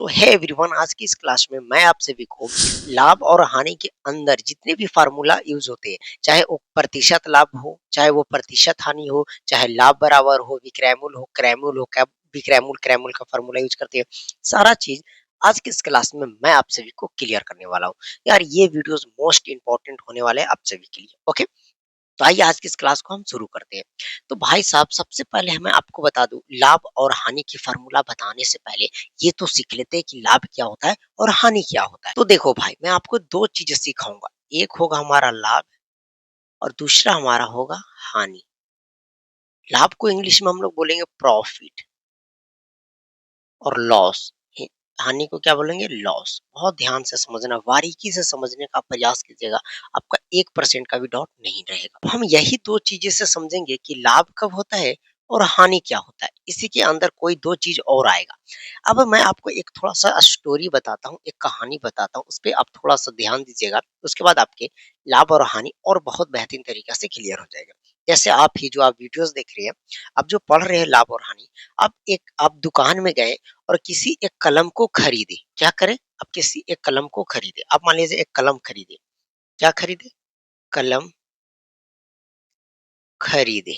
तो hey everyone, आज की इस क्लास में मैं आप सभी को लाभ और हानि के अंदर जितने भी फार्मूला यूज होते हैं, चाहे वो प्रतिशत लाभ हो, चाहे वो प्रतिशत हानि हो, चाहे लाभ बराबर हो, विक्रयमूल हो, क्या विक्रयमूल का फार्मूला यूज करते हैं, सारा चीज आज की इस क्लास में मैं आप सभी को क्लियर करने वाला हूँ। यार ये वीडियोस मोस्ट इंपॉर्टेंट होने वाले हैं आप सभी के लिए। ओके, तो आइए आज की इस क्लास को हम शुरू करते हैं। तो भाई साहब, सबसे पहले मैं आपको बता दूं, लाभ और हानि की फार्मूला बताने से पहले ये तो सीख लेते हैं कि लाभ क्या होता है और हानि क्या होता है। तो देखो भाई, मैं आपको दो चीजें सिखाऊंगा। एक होगा हमारा लाभ और दूसरा हमारा होगा हानि। लाभ को इंग्लिश में हम लोग बोलेंगे प्रॉफिट और लॉस। हानि को क्या बोलेंगे? लॉस। बहुत ध्यान से समझना, बारीकी से समझने का प्रयास कीजिएगा। आपका 1% का भी डाउट नहीं रहेगा। अब हम यही दो चीजें से समझेंगे कि लाभ कब होता है और हानि क्या होता है। इसी के अंदर कोई दो चीज और आएगा। अब मैं आपको एक थोड़ा सा स्टोरी बताता हूँ, एक कहानी बताता हूँ, उस पर आप थोड़ा सा ध्यान दीजिएगा। उसके बाद आपके लाभ और हानि और बहुत बेहतरीन तरीका से क्लियर हो जाएगा। जैसे आप ही जो आप वीडियोस देख रहे हैं, आप जो पढ़ रहे हैं लाभ और हानि, आप दुकान में गए और किसी एक कलम को खरीदे। क्या करें? आप किसी एक कलम को खरीदे। आप मान लीजिए एक कलम खरीदे। क्या खरीदे? कलम खरीदे।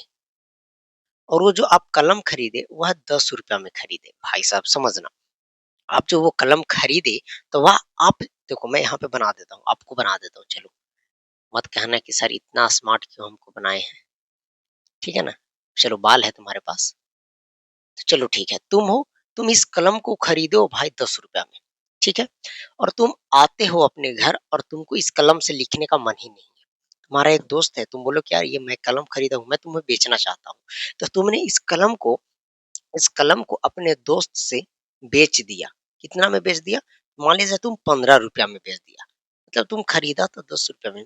और वो जो आप कलम खरीदे वह 10 रुपया में खरीदे। भाई साहब समझना, आप जो वो कलम खरीदे, तो वह आप देखो, मैं यहाँ पे बना देता हूँ, आपको बना देता हूँ। चलो, मत कहना कि सर इतना स्मार्ट क्यों हमको बनाए हैं। ठीक है ना? चलो, बाल है तुम्हारे पास, तो चलो ठीक है, तुम इस कलम को खरीदे हो भाई 10 रुपया में। ठीक है? और तुम आते हो अपने घर और तुमको इस कलम से लिखने का मन ही नहीं है। तुम्हारा एक दोस्त है, तुम बोलो कि यार ये मैं कलम खरीदा हूँ, मैं तुम्हें बेचना चाहता हूँ। तो तुमने इस कलम को अपने दोस्त से बेच दिया। कितना में बेच दिया? मान लीजिए तुम 15 रुपया में बेच दिया। मतलब तुम खरीदा तो 10 रुपया में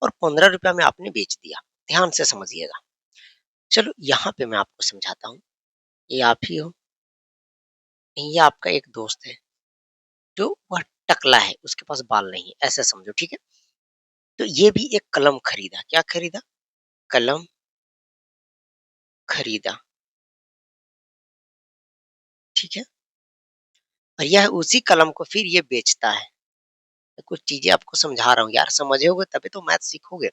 और 15 रुपया में आपने बेच दिया। ध्यान से समझिएगा। चलो, यहाँ पे मैं आपको समझाता हूँ। ये आप ही हो, ये आपका एक दोस्त है जो वह टकला है, उसके पास बाल नहीं है, ऐसे समझो। ठीक है? तो ये भी एक कलम खरीदा। क्या खरीदा? कलम खरीदा। ठीक है? और यह उसी कलम को फिर ये बेचता है। मैं कुछ चीजें आपको समझा रहा हूँ यार, समझोगे तभी तो मैथ सीखोगे।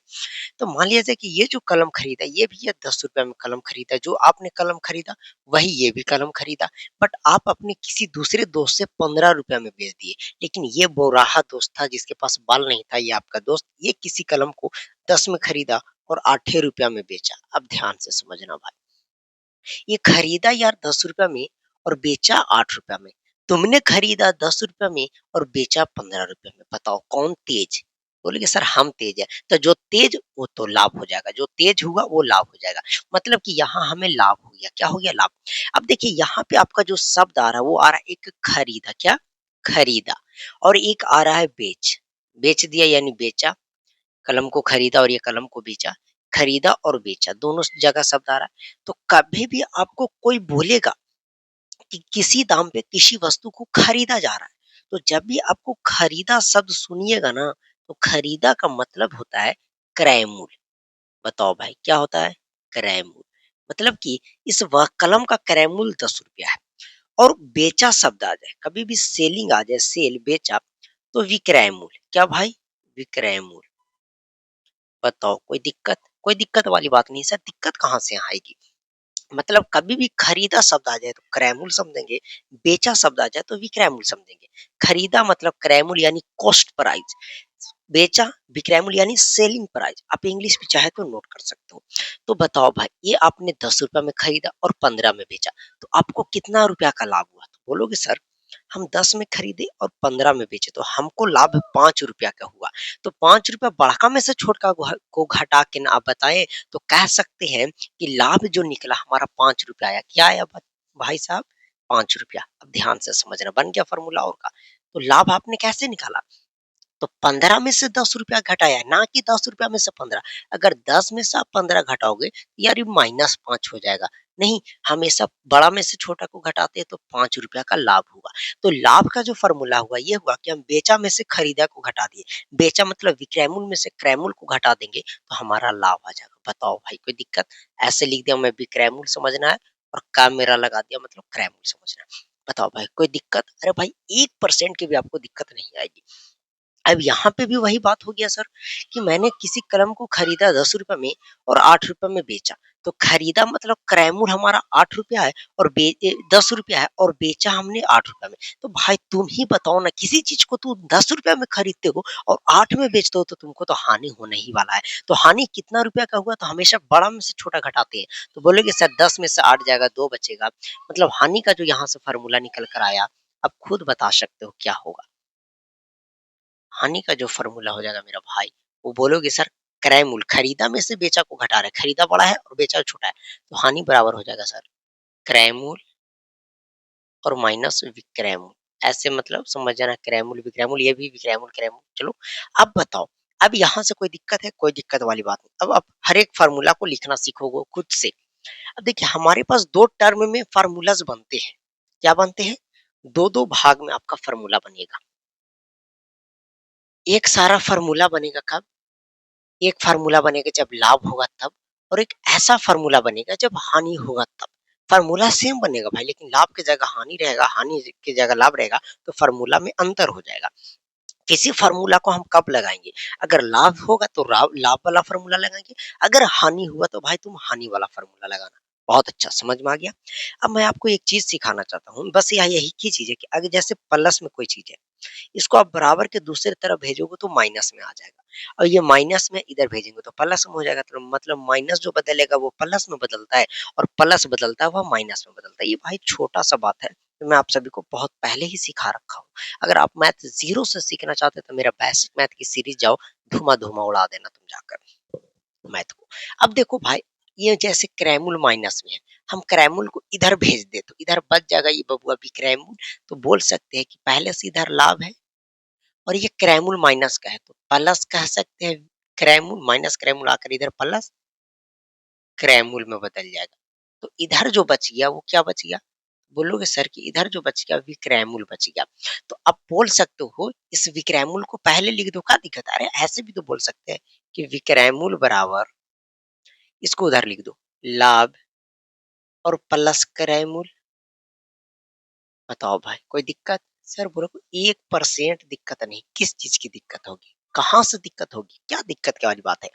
तो मान लीजिए कि ये जो कलम खरीदा, ये भी ये 10 रुपया में कलम खरीदा। जो आपने कलम खरीदा वही ये भी कलम खरीदा। बट आप अपने किसी दूसरे दोस्त से 15 रुपया में बेच दिए। लेकिन ये बोराहा दोस्त था जिसके पास बाल नहीं था, ये आपका दोस्त, ये किसी कलम को 10 में खरीदा और 8 रुपया में बेचा। अब ध्यान से समझना भाई, ये खरीदा यार 10 रुपया में और बेचा 8 रुपया में। तुमने खरीदा 10 रुपया में और बेचा 15 रुपया में। बताओ कौन तेज? बोलेगे सर हम तेज है। तो जो तेज वो तो लाभ हो जाएगा, जो तेज हुआ वो लाभ हो जाएगा। मतलब कि यहाँ हमें लाभ हो गया। क्या हो गया? लाभ। अब देखिए यहाँ पे आपका जो शब्द आ रहा है वो आ रहा है एक खरीदा। क्या? खरीदा। और एक आ रहा है बेच। बेच दिया यानी बेचा। कलम को खरीदा और ये कलम को बेचा। खरीदा और बेचा, दोनों जगह शब्द आ रहा है। तो कभी भी आपको कोई बोलेगा कि किसी दाम पे किसी वस्तु को खरीदा जा रहा है, तो जब भी आपको खरीदा शब्द सुनिएगा ना, तो खरीदा का मतलब होता है क्रय मूल्य। बताओ भाई क्या होता है? क्रय मूल्य। मतलब कि इस कलम का क्रय मूल्य 10 रुपया है। और बेचा शब्द आ जाए, कभी भी सेलिंग आ जाए, सेल बेचा, तो विक्रय मूल्य। क्या भाई? विक्रय मूल्य। बताओ कोई दिक्कत? कोई दिक्कत वाली बात नहीं सर, दिक्कत कहाँ से आएगी? मतलब कभी भी खरीदा शब्द आ जाए तो क्रय मूल्य समझेंगे, बेचा शब्द आ जाए तो विक्रय मूल्य समझेंगे। खरीदा मतलब क्रय मूल्य यानी कॉस्ट प्राइस, बेचा विक्रय मूल्य यानी सेलिंग प्राइस। आप इंग्लिश में चाहे तो नोट कर सकते हो। तो बताओ भाई, ये आपने 10 रुपया में खरीदा और 15 में बेचा, तो आपको कितना रुपया का लाभ हुआ? तो बोलोगे सर हम 10 में खरीदे और 15 में बेचे तो हमको लाभ 5 रुपया का हुआ। तो 5 रुपया बड़का में से छोटका को घटा के ना आप बताएं, तो कह सकते हैं कि लाभ जो निकला हमारा 5 रुपया आया। क्या आया भाई साहब? 5 रुपया। अब ध्यान से समझना, बन गया फॉर्मूला और का। तो लाभ आपने कैसे निकाला? तो 15 में से 10 रुपया घटाया, ना कि 10 रुपया में से 15। अगर 10 में से आप 15 घटाओगे यार ये -5 हो जाएगा। नहीं, हमेशा बड़ा में से छोटा को घटाते हैं तो 5 रुपया का लाभ हुआ। तो लाभ का जो फॉर्मूला हुआ ये हुआ कि हम बेचा में से खरीदा को घटा दिए। बेचा मतलब विक्रय मूल्य में से क्रय मूल्य को घटा देंगे तो हमारा लाभ आ जाएगा। बताओ भाई कोई दिक्कत? ऐसे लिख दिया मैं, विक्रय मूल्य समझना है और काम मेरा लगा दिया मतलब क्रय मूल्य समझना है। बताओ भाई कोई दिक्कत? अरे भाई 1% की भी आपको दिक्कत नहीं आएगी। अब यहाँ पे भी वही बात हो गया सर कि मैंने किसी कलम को खरीदा ₹10 में और ₹8 में बेचा। तो खरीदा मतलब क्रयमूल्य हमारा ₹8 है और ₹10 है और बेचा हमने ₹8 में। तो भाई तुम ही बताओ ना किसी चीज़ को तुम ₹10 में खरीदते हो और 8 में बेचते हो तो तुमको तो हानि होने ही वाला है। तो हानि कितना रुपया का हुआ तो हमेशा बड़ा में से छोटा घटाते हैं। तो बोलोगे सर 10 में से 8 जाएगा 2 बचेगा। मतलब हानि का जो यहाँ से फ़ॉर्मूला निकल कर आया, अब खुद बता सकते हो क्या होगा? हानि का जो फ़ॉर्मूला हो जाएगा मेरा भाई, वो बोलोगे सर क्रय मूल्य खरीदा में से बेचा को घटा रहे हैं, खरीदा बड़ा है और बेचा छोटा है, तो हानि बराबर हो जाएगा सर क्रय मूल्य और माइनस विक्रय मूल्य। ऐसे मतलब समझ जाना क्रय मूल्य, विक्रय मूल्य, ये भी विक्रय मूल्य, क्रय मूल्य। चलो अब बताओ, अब यहाँ से कोई दिक्कत है? कोई दिक्कत वाली बात नहीं। अब आप हर एक फ़ॉर्मूला को लिखना सीखोगे खुद से। अब देखिए हमारे पास 2 टर्म में फ़ॉर्मूलाज़ बनते हैं। क्या बनते हैं? 2-2 भाग में आपका फ़ॉर्मूला बनेगा। एक सारा फ़ॉर्मूला बनेगा कब? एक फ़ॉर्मूला बनेगा जब लाभ होगा तब और एक ऐसा फ़ॉर्मूला बनेगा जब हानि होगा तब। फ़ॉर्मूला सेम बनेगा भाई लेकिन लाभ की जगह हानि रहेगा, हानि की जगह लाभ रहेगा, तो फ़ॉर्मूला में अंतर हो जाएगा। किसी फ़ॉर्मूला को हम कब लगाएँगे? अगर लाभ होगा तो राव लाभ वाला फ़ॉर्मूला लगाएँगे, अगर हानि हुआ तो भाई तुम हानि वाला फ़ॉर्मूला लगाना। बहुत अच्छा समझ में आ गया। अब मैं आपको एक चीज़ सिखाना चाहता हूँ, बस यही यही की चीज़ है कि अगर जैसे प्लस में कोई चीज़ है, इसको आप बराबर के दूसरी तरफ भेजोगे तो माइनस में आ जाएगा और ये माइनस में इधर भेजेंगे तो प्लस में हो जाएगा। तो मतलब माइनस जो बदलेगा वो प्लस में बदलता है और प्लस बदलता है वह माइनस में बदलता है। ये भाई छोटा सा बात है तो मैं आप सभी को बहुत पहले ही सिखा रखा हूँ। अगर आप मैथ जीरो से सीखना चाहते हैं तो मेरा बेसिक मैथ की सीरीज जाओ, धुआं धुआं उड़ा देना तुम जाकर मैथ को। अब देखो भाई ये जैसे क्रैमुल माइनस में है, हम क्रैमुल को इधर भेज दे तो इधर बच जाएगा ये बबुआ विक्रैमुल। तो बोल सकते हैं कि पहले से इधर लाभ है और ये क्रैमुल माइनस का है तो प्लस कह सकते हैं। क्रैमुल माइनस क्रैमुल आकर इधर प्लस क्रैमुल में बदल जाएगा। तो इधर जो बच गया वो क्या बच गया? बोलोगे सर कि इधर जो बच गया विक्रैमुल बच गया। तो अब बोल सकते हो इस विक्रैमुल को पहले लिख दो, क्या दिक्कत है? अरे ऐसे भी तो बोल सकते हैं कि विक्रैमुल बराबर इसको उधर लिख दो लाभ और प्लस क्रैमुल। बताओ भाई कोई दिक्कत? सर बोलो 1% दिक्कत नहीं, किस चीज की दिक्कत होगी? कहाँ से दिक्कत होगी? क्या दिक्कत क्या वाली बात है?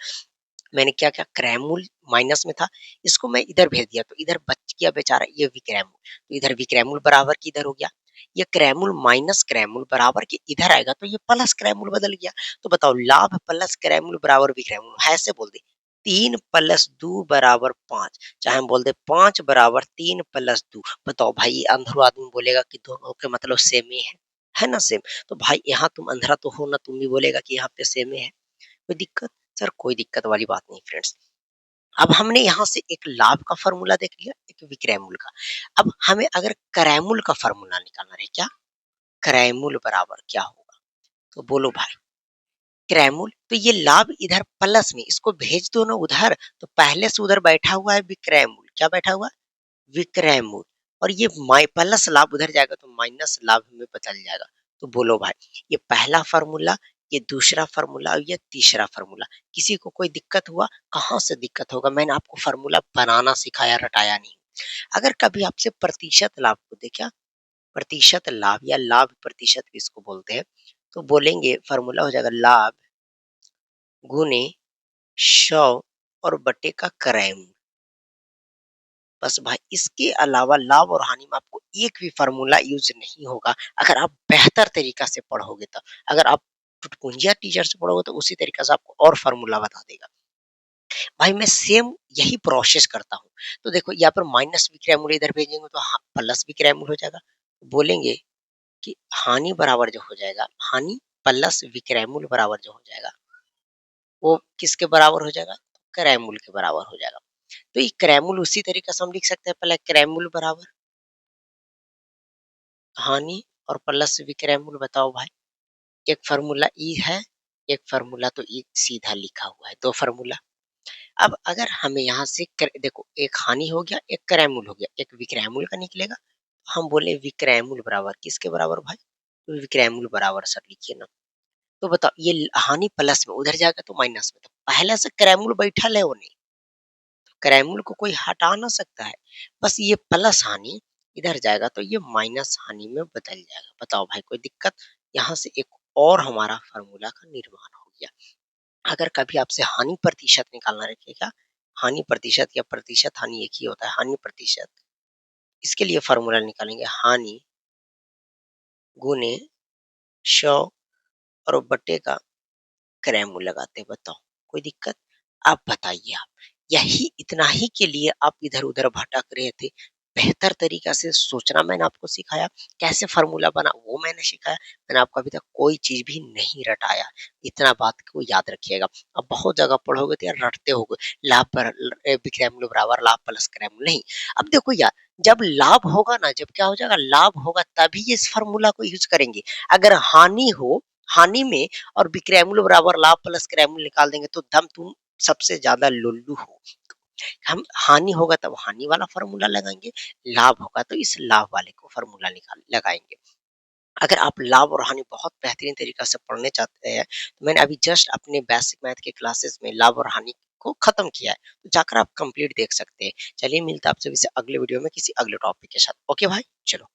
मैंने क्या किया क्रैमुल माइनस में था, इसको मैं इधर भेज दिया तो इधर बच गया बेचारा ये विक्रैमुल। तो इधर विक्रैमुल बराबर की इधर हो गया। ये क्रैमुल माइनस क्रैमुल बराबर के इधर आएगा तो ये प्लस क्रैमुल बदल गया। तो बताओ लाभ प्लस क्रैमुल बराबर विक्रैमुल ऐसे बोल दे 3 प्लस 2 बराबर 5, चाहे हम बोल दे 5 बराबर 3 प्लस 2। बताओ भाई ये अंधरू आदमी बोलेगा कि दोनों के मतलब सेम ही है ना सेम। तो भाई यहाँ तुम अंधरा तो हो ना, तुम भी बोलेगा कि यहाँ पे सेम ही है। कोई दिक्कत? सर कोई दिक्कत वाली बात नहीं फ्रेंड्स। अब हमने यहाँ से एक लाभ का फ़ॉर्मूला देख लिया, एक विक्रयमूल का। अब हमें अगर क्रयमूल का फ़ॉर्मूला निकालना है क्या? क्रयमूल बराबर क्या होगा? तो बोलो भाई, क्रयमूल तो ये लाभ इधर प्लस में इसको भेज दो ना उधर, तो पहले से उधर बैठा हुआ है विक्रयमूल। क्या बैठा हुआ? विक्रयमूल। और ये माइ प्लस लाभ उधर जाएगा तो माइनस लाभ में बदल जाएगा। तो बोलो भाई, ये पहला फ़ॉर्मूला, ये दूसरा फ़ॉर्मूला और ये तीसरा फ़ॉर्मूला। किसी को कोई दिक्कत हुआ? कहाँ से दिक्कत होगा? मैंने आपको फ़ॉर्मूला बनाना सिखाया, रटाया नहीं। अगर कभी आपसे प्रतिशत लाभ पूछे क्या? प्रतिशत लाभ या लाभ प्रतिशत भी इसको बोलते हैं, तो बोलेंगे फ़ॉर्मूला हो जाएगा लाभ गुने 100 और बटे का क्रय। बस भाई इसके अलावा लाभ और हानि में आपको एक भी फ़ॉर्मूला यूज़ नहीं होगा, अगर आप बेहतर तरीक़ा से पढ़ोगे तो। अगर आप टुटपुंजिया टीचर से पढ़ोगे तो उसी तरीक़े से आपको और फ़ॉर्मूला बता देगा। भाई मैं सेम यही प्रोसेस करता हूँ। तो देखो यहाँ पर माइनस विक्रयमूल्य इधर भेजेंगे तो प्लस विक्रयमूल्य हो जाएगा। बोलेंगे कि हानि बराबर जो हो जाएगा, हानि प्लस विक्रयमूल्य बराबर जो हो जाएगा, वो किसके बराबर हो जाएगा? क्रयमूल्य के बराबर हो जाएगा। तो ये क्रयमूल्य उसी तरीक़े से हम लिख सकते हैं, पहले क्रयमूल्य बराबर हानि और प्लस विक्रयमूल्य। बताओ भाई, एक फ़ॉर्मूला ई है, एक फ़ॉर्मूला तो ई सीधा लिखा हुआ है, 2 फ़ॉर्मूला। अब अगर हमें यहाँ से देखो एक हानि हो गया, एक क्रयमूल्य हो गया, एक विक्रयमूल्य का निकलेगा। हम बोले विक्रयमूल्य बराबर किसके बराबर भाई? तो विक्रयमूल्य बराबर सर लिखिए ना। तो बताओ ये हानि प्लस में उधर जाएगा तो माइनस में, तो पहले से क्रयमूल्य बैठा है वो नहीं, क्रयमूल्य को कोई हटा ना सकता है। बस ये प्लस हानि इधर जाएगा तो ये माइनस हानि में बदल जाएगा। बताओ भाई कोई दिक्कत? यहाँ से एक और हमारा फ़ॉर्मूला का निर्माण हो गया। अगर कभी आपसे हानि प्रतिशत निकालना रखिएगा, हानि प्रतिशत या प्रतिशत हानि एक ही होता है, हानि प्रतिशत। इसके लिए फ़ॉर्मूला निकालेंगे हानि गुने 100 और बट्टे का क्रैम लगाते हैं, बताओ कोई दिक्कत? आप बताइए आप, यही इतना ही के लिए आप इधर-उधर भटक रहे थे। बेहतर तरीका से सोचना मैंने आपको सिखाया, कैसे फ़ॉर्मूला बना वो मैंने सिखाया। मैंने आपको अभी तक कोई चीज़ भी नहीं रटाया, इतना बात को याद रखिएगा। अब बहुत जगह पढ़ोगे तो यार रटते होगे, लाभ पर विक्रैम्ल बराबर लाभ प्लस क्रैम्ल नहीं। अब देखो यार, जब लाभ होगा ना, जब क्या हो जाएगा लाभ होगा तभी इस फ़ॉर्मूला को यूज़ करेंगे। अगर हानि हो, हानि में और विक्रैम्ल बराबर लाभ प्लस क्रैम्ल निकाल देंगे तो दम तुम सबसे ज़्यादा लुल्लू हो। हम हानि होगा तब हानि वाला फ़ॉर्मूला लगाएँगे, लाभ होगा तो इस लाभ वाले को फ़ॉर्मूला निकाल लगाएँगे। अगर आप लाभ और हानि बहुत बेहतरीन तरीक़ा से पढ़ने चाहते हैं, तो मैंने अभी जस्ट अपने बेसिक मैथ के क्लासेस में लाभ और हानि को ख़त्म किया है, तो जाकर आप कंप्लीट देख सकते हैं। चलिए मिलता है आपसे फिर से अगले वीडियो में किसी अगले टॉपिक के साथ। ओके भाई, चलो।